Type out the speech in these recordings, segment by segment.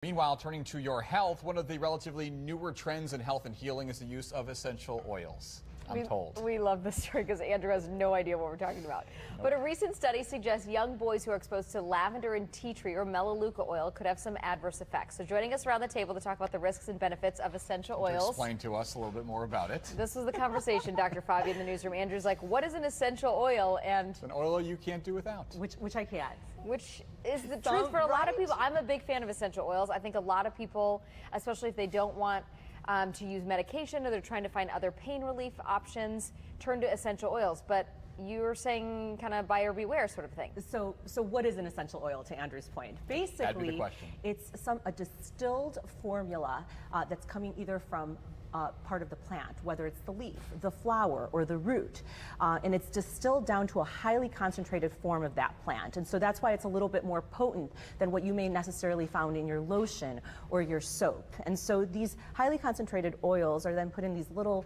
Meanwhile, turning to your health, one of the relatively newer trends in health and healing is the use of essential oils. I'm told. We love this story because Andrew has no idea what we're talking about. Nope. But a recent study suggests young boys who are exposed to lavender and tea tree or melaleuca oil could have some adverse effects. So joining us around the table to talk about the risks and benefits of essential oils. Explain to us a little bit more about it. This was the conversation, Dr. Fabi in the newsroom. Andrew's like, what is an essential oil? And It's an oil you can't do without. Which I can't. which is the truth for a lot of people. I'm a big fan of essential oils. I think a lot of people, especially if they don't want to use medication or they're trying to find other pain relief options, turn to essential oils. But you're saying kind of buyer beware sort of thing. So what is an essential oil, to Andrew's point? Basically, it's a distilled formula that's coming either from part of the plant, whether it's the leaf, the flower, or the root. And it's distilled down to a highly concentrated form of that plant. And so that's why it's a little bit more potent than what you may necessarily found in your lotion or your soap. And so these highly concentrated oils are then put in these little,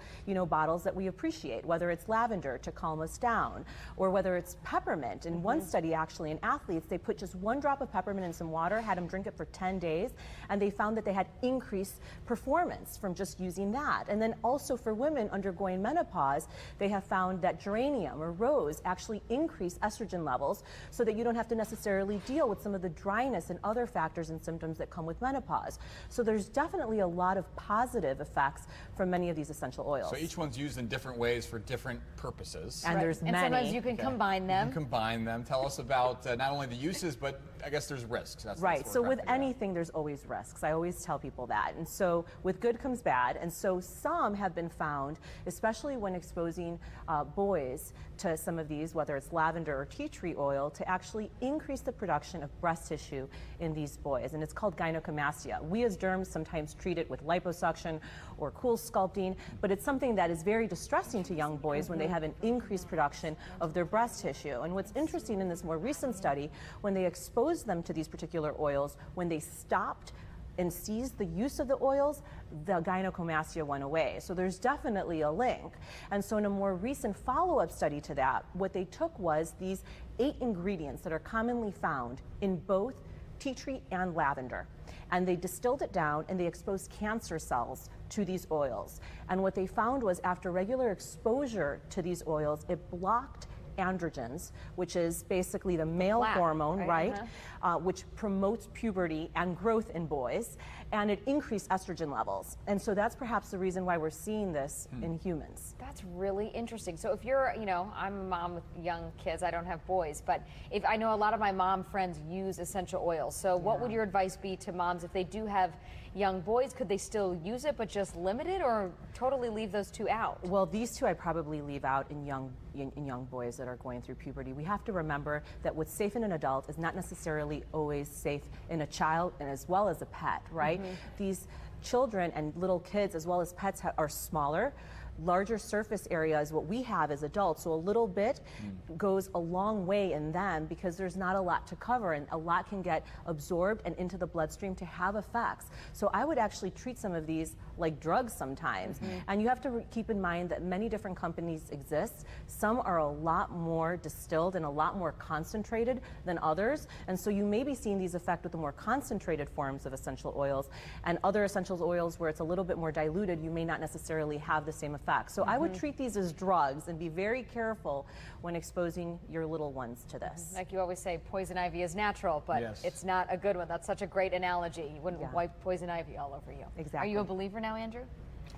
bottles that we appreciate, whether it's lavender to calm us down, or whether it's peppermint. In one study, actually, in athletes, they put just 1 drop of peppermint in some water, had them drink it for 10 days, and they found that they had increased performance from just using that. And then also for women undergoing menopause, they have found that geranium or rose actually increase estrogen levels so that you don't have to necessarily deal with some of the dryness and other factors and symptoms that come with menopause. So there's definitely a lot of positive effects from many of these essential oils. So each one's used in different ways for different purposes. And there's many. And sometimes you can combine them. You can combine them. Tell us about not only the uses, but I guess there's risks. Right. So with anything, there's always risks. I always tell people that. And so with good comes bad. And so some have been found, especially when exposing boys to some of these, whether it's lavender or tea tree oil, to actually increase the production of breast tissue in these boys. And it's called gynecomastia. We as derms sometimes treat it with liposuction or cool sculpting, but it's something that is very distressing to young boys when they have an increased production of their breast tissue. And what's interesting in this more recent study, when they exposed them to these particular oils, when they stopped and ceased the use of the oils, the gynecomastia went away. So there's definitely a link. And so in a more recent follow-up study to that, what they took was these 8 ingredients that are commonly found in both tea tree and lavender. And they distilled it down and they exposed cancer cells to these oils. And what they found was after regular exposure to these oils, it blocked androgens, which is basically the male hormone, right? Which promotes puberty and growth in boys, and it increased estrogen levels. And so that's perhaps the reason why we're seeing this in humans. That's really interesting. So if you're, I'm a mom with young kids, I don't have boys, but if I know a lot of my mom friends use essential oils. So what would your advice be to moms if they do have young boys? Could they still use it, but just limited, or totally leave those two out? Well, these two I'd probably leave out in young boys that are going through puberty. We have to remember that what's safe in an adult is not necessarily always safe in a child and as well as a pet, right? These children and little kids as well as pets are smaller. Larger surface area is what we have as adults, so a little bit goes a long way in them because there's not a lot to cover, and a lot can get absorbed and into the bloodstream to have effects. So I would actually treat some of these like drugs sometimes. And you have to keep in mind that many different companies exist. Some are a lot more distilled and a lot more concentrated than others, and so you may be seeing these effect with the more concentrated forms of essential oils, and other essential oils where it's a little bit more diluted, you may not necessarily have the same effect. So I would treat these as drugs and be very careful when exposing your little ones to this. Like you always say, poison ivy is natural, but it's not a good one. That's such a great analogy. You wouldn't wipe poison ivy all over you. Exactly. Are you a believer now, Andrew?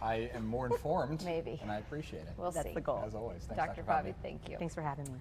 I am more informed. Maybe. And I appreciate it. We'll see. That's the goal. As always. Thanks, Dr. Fabi, thank you. Thanks for having me.